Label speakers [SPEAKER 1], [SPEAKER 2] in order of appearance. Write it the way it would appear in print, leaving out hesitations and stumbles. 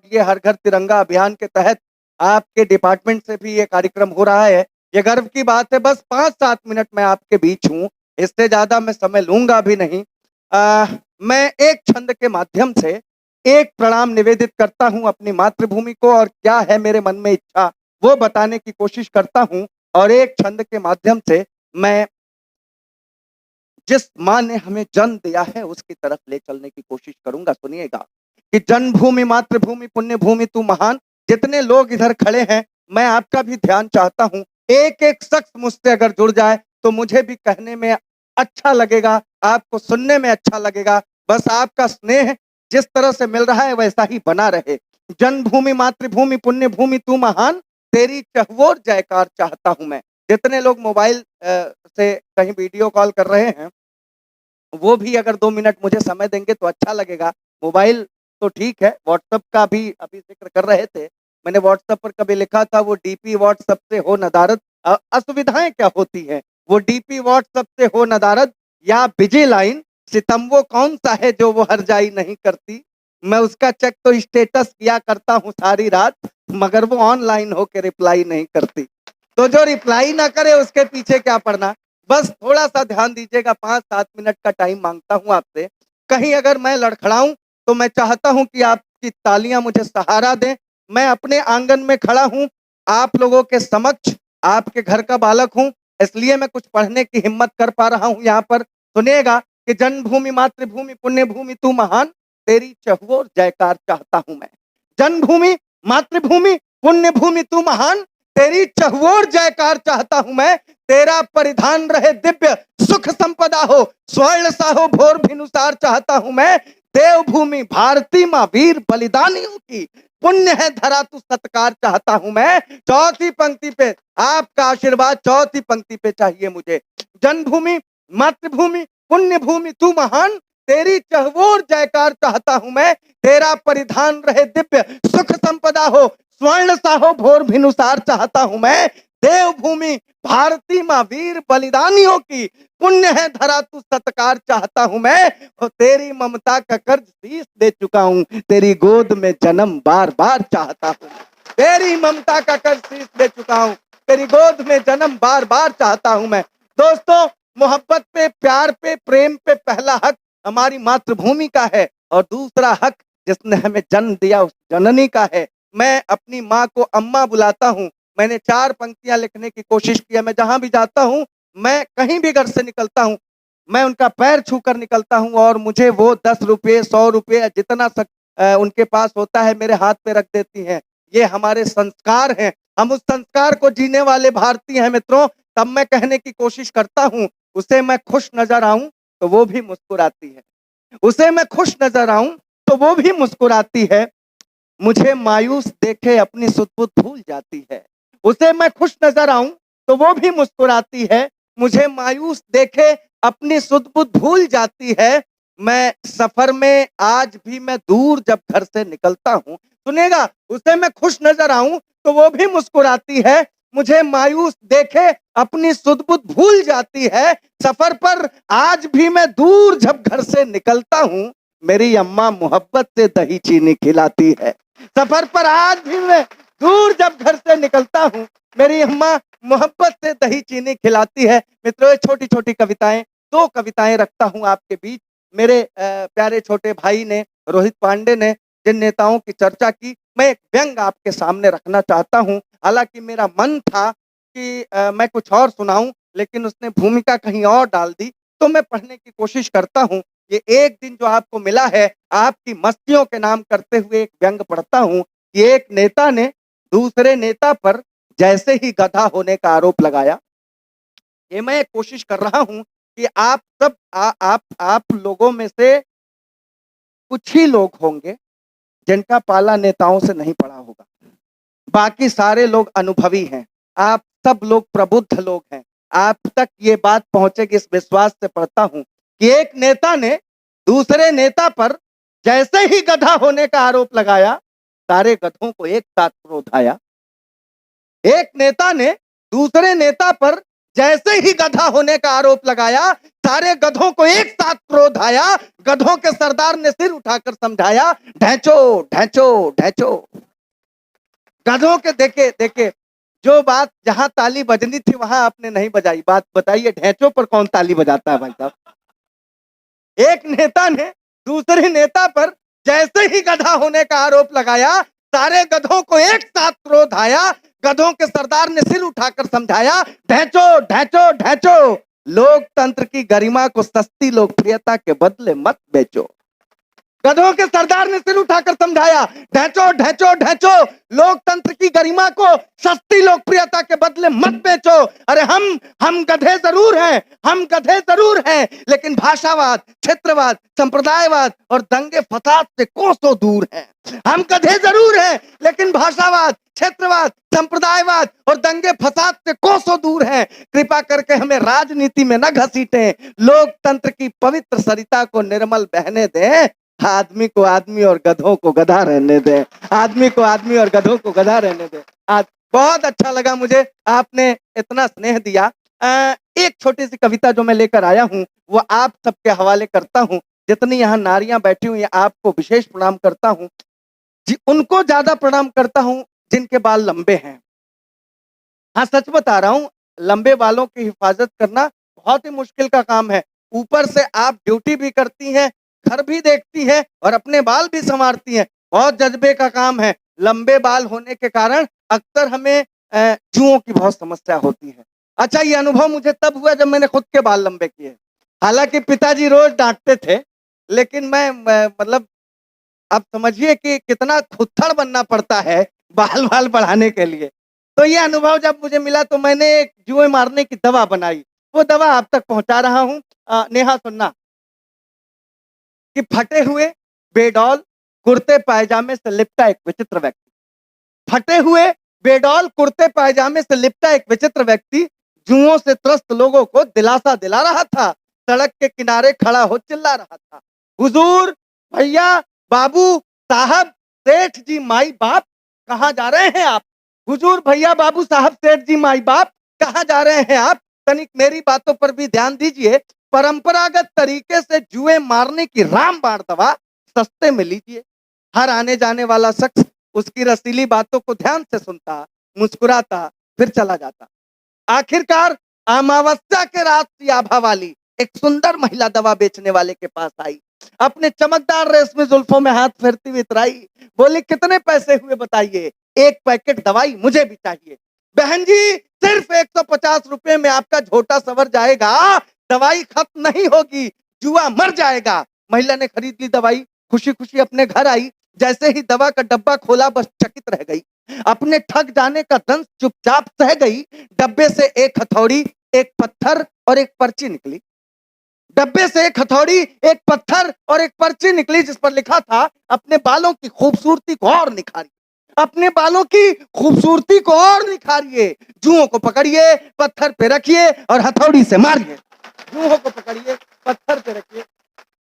[SPEAKER 1] और ये हर घर तिरंगा अभियान के तहत आपके डिपार्टमेंट से भी ये कार्यक्रम हो रहा है। ये गर्व की बात है। बस 5-7 मिनट मैं आपके बीच हूँ, इससे ज़्यादा मैं समय लूँगा भी नहीं। मैं एक छंद के माध्यम से एक प्रणाम निवेदित करता हूँ अपनी मातृभूमि को, और क्या है मेरे मन में इच्छा वो बताने की कोशिश करता हूँ, और एक छंद के माध्यम से मैं जिस माँ ने हमें जन्म दिया है उसकी तरफ ले चलने की कोशिश करूंगा। सुनिएगा कि जन्मभूमि मातृभूमि पुण्य भूमि तू महान। जितने लोग इधर खड़े हैं, मैं आपका भी ध्यान चाहता हूं। एक एक शख्स मुझसे अगर जुड़ जाए तो मुझे भी कहने में अच्छा लगेगा, आपको सुनने में अच्छा लगेगा। बस आपका स्नेह जिस तरह से मिल रहा है वैसा ही बना रहे। जन्मभूमि मातृभूमि पुण्य भूमि तू महान, तेरी चहुओर जयकार चाहता हूं मैं। जितने लोग मोबाइल से कहीं वीडियो कॉल कर रहे हैं, वो भी अगर 2 मिनट मुझे समय देंगे तो अच्छा लगेगा। मोबाइल तो ठीक है, व्हाट्सएप का भी अभी जिक्र कर रहे थे। मैंने व्हाट्सएप पर कभी लिखा था, वो डीपी व्हाट्सएप से हो नदारद। असुविधाएं क्या होती हैं, वो डीपी व्हाट्सएप से हो नदारद, या बिजी लाइन सितम वो कौन सा है जो वो हरजाई नहीं करती। मैं उसका चेक तो स्टेटस किया करता हूँ सारी रात, मगर वो ऑनलाइन होकर रिप्लाई नहीं करती। तो जो रिप्लाई ना करे उसके पीछे क्या पड़ना। बस थोड़ा सा ध्यान दीजिएगा, 5-7 मिनट का टाइम मांगता हूं आपसे। कहीं अगर मैं लड़खड़ाऊं तो मैं चाहता हूं कि आपकी तालियां मुझे सहारा दें। मैं अपने आंगन में खड़ा हूं, आप लोगों के समक्ष, आपके घर का बालक हूं, इसलिए मैं कुछ पढ़ने की हिम्मत कर पा रहा हूं यहाँ पर। सुनिएगा कि जन्मभूमि मातृभूमि पुण्य भूमि तू महान, तेरी चहुओर जयकार चाहता हूं मैं। जन्मभूमि मातृभूमि पुण्य भूमि तू महान, तेरी चहुओर जयकार चाहता हूं मैं। तेरा परिधान रहे दिव्य, सुख संपदा हो, स्वर्ण सा हो भोर भिनुसार चाहता हूं मैं। देवभूमि भारती मां वीर बलिदानियों की, पुण्य है धरा तू सत्कार चाहता हूं मैं। चौथी पंक्ति पे आपका आशीर्वाद, चौथी पंक्ति पे चाहिए मुझे। जन्मभूमि मातृभूमि पुण्य भूमि तू महान, तेरी चहुओर जयकार चाहता हूं मैं। तेरा परिधान रहे दिव्य, सुख संपदा हो, स्वर्ण सा हो भोर भिनुसार चाहता हूं मैं। देवभूमि भारती मां वीर बलिदानियों की, पुण्य है धरा तू सत्कार चाहता हूं मैं। और तेरी ममता का कर्ज शीश दे चुका हूं, तेरी गोद में जन्म बार बार चाहता हूं। तेरी ममता का कर्ज शीश दे चुका हूं, तेरी गोद में जन्म बार बार चाहता हूं मैं। दोस्तों, मोहब्बत पे, प्यार पे, प्रेम पे पहला हक हमारी मातृभूमि का है, और दूसरा हक जिसने हमें जन्म दिया उस जननी का है। मैं अपनी माँ को अम्मा बुलाता हूँ। मैंने 4 पंक्तियां लिखने की कोशिश की है। मैं जहां भी जाता हूं, मैं कहीं भी घर से निकलता हूं, मैं उनका पैर छूकर निकलता हूं, और मुझे वो 10 रुपये 100 रुपये जितना उनके पास होता है मेरे हाथ पे रख देती हैं। ये हमारे संस्कार हैं, हम उस संस्कार को जीने वाले भारतीय हैं मित्रों। तब मैं कहने की कोशिश करता हूं, उसे मैं खुश नजर आऊं तो वो भी मुस्कुराती है, उसे मैं खुश नजर आऊं तो वो भी मुस्कुराती है। मुझे मायूस देखे अपनी सुध-बुध भूल जाती है, उसे मैं खुश नजर आऊं तो वो भी मुस्कुराती है। मुझे मायूस देखे अपनी सुध-बुध भूल जाती है। मैं सफर में आज भी मैं दूर जब घर से निकलता हूं, सुनेगा, उसे मैं खुश नजर आऊं तो वो भी मुस्कुराती है। मुझे मायूस देखे अपनी सुध-बुध भूल जाती है। सफर पर आज भी मैं दूर जब घर से निकलता हूं, मेरी अम्मा मोहब्बत से दही चीनी खिलाती है। सफर पर आज भी मैं दूर जब घर से निकलता हूँ, मेरी अम्मा मोहब्बत से दही चीनी खिलाती है। मित्रों, छोटी छोटी कविताएं, 2 कविताएं रखता हूँ आपके बीच। मेरे प्यारे छोटे भाई ने, रोहित पांडे ने, जिन नेताओं की चर्चा की, मैं एक व्यंग आपके सामने रखना चाहता हूँ। हालांकि मेरा मन था कि मैं कुछ और सुनाऊं, लेकिन उसने भूमिका कहीं और डाल दी, तो मैं पढ़ने की कोशिश करता हूँ। ये एक दिन जो आपको मिला है, आपकी मस्तियों के नाम करते हुए एक व्यंग पढ़ता हूं कि एक नेता ने दूसरे नेता पर जैसे ही गधा होने का आरोप लगाया। ये मैं कोशिश कर रहा हूं कि आप सब आप लोगों में से कुछ ही लोग होंगे जिनका पाला नेताओं से नहीं पड़ा होगा, बाकी सारे लोग अनुभवी हैं। आप सब लोग प्रबुद्ध लोग हैं। आप तक ये बात पहुंचेगी इस विश्वास से पढ़ता हूं कि एक नेता ने दूसरे नेता पर जैसे ही गधा होने का आरोप लगाया, सारे गधों को एक साथ क्रोध आया। एक नेता ने दूसरे नेता पर जैसे ही गधा होने का आरोप लगाया, सारे गधों को एक साथ क्रोध आया। गधों के सरदार ने सिर उठाकर समझाया, ढैंचो ढैंचो ढैंचो। गधों के देखे देखे, जो बात जहां ताली बजनी थी वहां आपने नहीं बजाई। बात बताइए, ढैंचो पर कौन ताली बजाता है भाई साहब? एक नेता ने दूसरे नेता पर जैसे ही गधा होने का आरोप लगाया, सारे गधों को एक साथ क्रोध आया। गधों के सरदार ने सिर उठाकर समझाया, ढैंचो ढैंचो ढैंचो। लोकतंत्र की गरिमा को सस्ती लोकप्रियता के बदले मत बेचो। गधों के सरदार ने सिर उठाकर समझाया, ढैंचो ढैंचो ढैंचो। लोकतंत्र की गरिमा को सस्ती लोकप्रियता के बदले मत बेचो। अरे हम गधे जरूर हैं, हम गधे जरूर हैं, लेकिन भाषावाद, क्षेत्रवाद, संप्रदायवाद और दंगे फसाद से कोसों दूर हैं। हम गधे जरूर हैं, लेकिन भाषावाद, क्षेत्रवाद, संप्रदायवाद और दंगे फसाद से कोसों दूर हैं। कृपा करके हमें राजनीति में न घसीटें। लोकतंत्र की पवित्र सरिता को निर्मल बहने दें। आदमी को आदमी और गधों को गधा रहने दे। आदमी को आदमी और गधों को गधा रहने दे। आज बहुत अच्छा लगा मुझे, आपने इतना स्नेह दिया। एक छोटी सी कविता जो मैं लेकर आया हूँ वो आप सबके हवाले करता हूँ। जितनी यहाँ नारियां बैठी हुई आपको विशेष प्रणाम करता हूँ। उनको ज्यादा प्रणाम करता हूँ जिनके बाल लंबे हैं। हाँ, सच बता रहा हूँ, लंबे बालों की हिफाजत करना बहुत ही मुश्किल का काम है। ऊपर से आप ड्यूटी भी करती हैं, घर भी देखती है और अपने बाल भी संवारती हैं। बहुत जज्बे का काम है। लंबे बाल होने के कारण अक्सर हमें जुओं की बहुत समस्या होती है। अच्छा, ये अनुभव मुझे तब हुआ जब मैंने खुद के बाल लंबे किए। हालांकि पिताजी रोज डांटते थे, लेकिन मैं मतलब अब समझिए कि कितना खुत्थड़ बनना पड़ता है बाल बढ़ाने के लिए। तो ये अनुभव जब मुझे मिला तो मैंने एक जुए मारने की दवा बनाई। वो दवा आप तक पहुंचा रहा हूँ। नेहा, सुनना कि फटे हुए बेडौल कुर्ते पायजामे से लिपटा एक विचित्र व्यक्ति, फटे हुए बेडौल कुर्ते पायजामे से लिपटा एक विचित्र व्यक्ति जुओं से त्रस्त लोगों को दिलासा दिला रहा था। सड़क के किनारे खड़ा हो चिल्ला रहा था, हुजूर, भैया, बाबू, साहब, सेठ जी, माई बाप, कहाँ जा रहे हैं आप? हुजूर, भैया, बाबू, साहब, सेठ जी, माई बाप, कहाँ जा रहे हैं आप? तनिक मेरी बातों पर भी ध्यान दीजिए। परंपरागत तरीके से जुए मारने की रामबाण दवा सस्ते में लीजिए। हर आने जाने वाला शख्स उसकी रसीली बातों को ध्यान से सुनता, मुस्कुराता, फिर चला जाता। आखिरकार अमावस्या के रात की आभा वाली एक सुंदर महिला दवा बेचने वाले के पास आई। अपने चमकदार रेशमी जुल्फों में हाथ फेरती हुई इतराई, बोली, कितने पैसे हुए बताइए, एक पैकेट दवाई मुझे भी चाहिए। बहन जी, सिर्फ 150 रुपए में आपका झोटा सवर जाएगा, दवाई खत्म नहीं होगी, जुआ मर जाएगा। महिला ने खरीद ली दवाई, खुशी खुशी अपने घर आई। जैसे ही दवा का डब्बा खोला बस चकित रह गई। अपने ठग जाने का दंश चुपचाप सह गई। डब्बे से एक हथौड़ी, एक पत्थर और एक पर्ची निकली। डब्बे से एक हथौड़ी, एक पत्थर और एक पर्ची निकली जिस पर लिखा था, अपने बालों की खूबसूरती को और निखारिए, अपने बालों की खूबसूरती को और निखारिए। जुओं को पकड़िए, पत्थर पे रखिए और हथौड़ी से मारिए। जुओं को पकड़िए, पत्थर पे रखिए